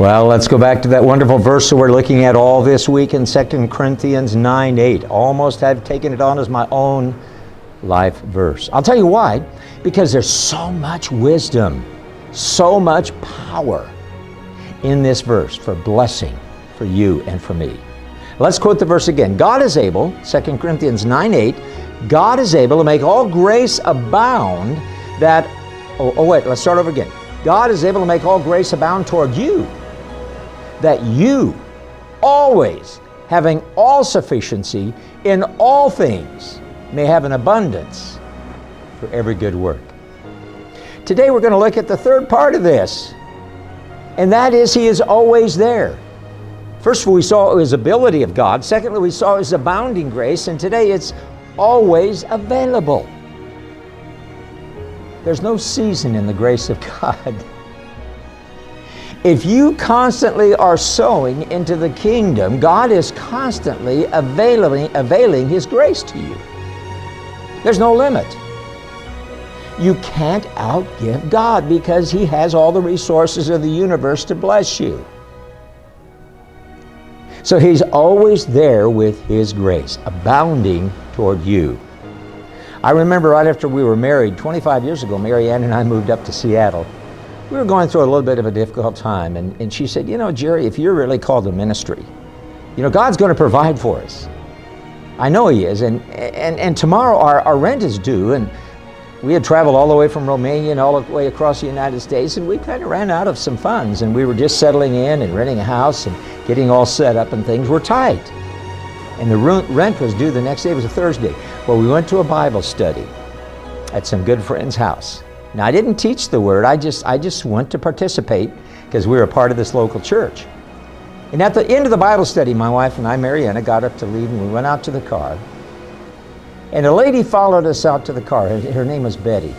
Well, let's go back to that wonderful verse that we're looking at all this week in 2 Corinthians 9:8. Almost have taken it on as my own life verse. I'll tell you why. Because there's so much wisdom, so much power in this verse for blessing for you and for me. Let's quote the verse again. God is able, 2 Corinthians 9:8, God is able to make all grace abound that, let's start over again. God is able to make all grace abound toward you, that you, always having all sufficiency in all things, may have an abundance for every good work. Today we're going to look at the third part of this, and that is He is always there. First we saw His ability of God. Secondly, we saw His abounding grace, and today it's always available. There's no season in the grace of God. If you constantly are sowing into the kingdom, God is constantly availing His grace to you. There's no limit. You can't outgive God because He has all the resources of the universe to bless you. So He's always there with His grace, abounding toward you. I remember right after we were married, 25 years ago, Mary Ann and I moved up to Seattle. We were going through a little bit of a difficult time, and she said, you know, Jerry, if you're really called to ministry, you know, God's going to provide for us. I know He is, and tomorrow our rent is due, and we had traveled all the way from Romania and all the way across the United States, and we kind of ran out of some funds, and we were just settling in and renting a house and getting all set up, and things were tight. And the rent was due the next day. It was a Thursday. Well, we went to a Bible study at some good friend's house. Now, I didn't teach the Word. I just went to participate because we were a part of this local church. And at the end of the Bible study, my wife and I, Mariana, got up to leave, and we went out to the car. And a lady followed us out to the car. Her name was Betty.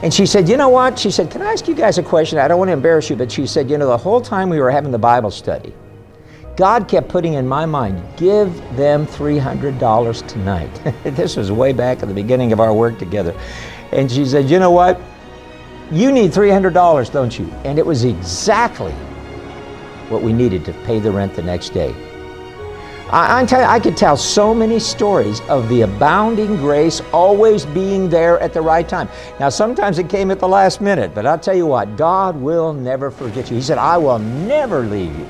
And she said, you know what? She said, can I ask you guys a question? I don't want to embarrass you, but she said, you know, the whole time we were having the Bible study, God kept putting in my mind, give them $300 tonight. This was way back at the beginning of our work together. And she said, you know what? You need $300, don't you? And it was exactly what we needed to pay the rent the next day. I could tell so many stories of the abounding grace always being there at the right time. Now, sometimes it came at the last minute, but I'll tell you what, God will never forget you. He said, I will never leave you.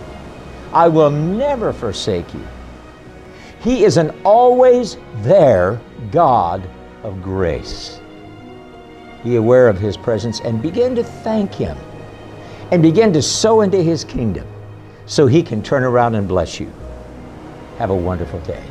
I will never forsake you. He is an always there God of grace. Be aware of His presence and begin to thank Him and begin to sow into His kingdom so He can turn around and bless you. Have a wonderful day.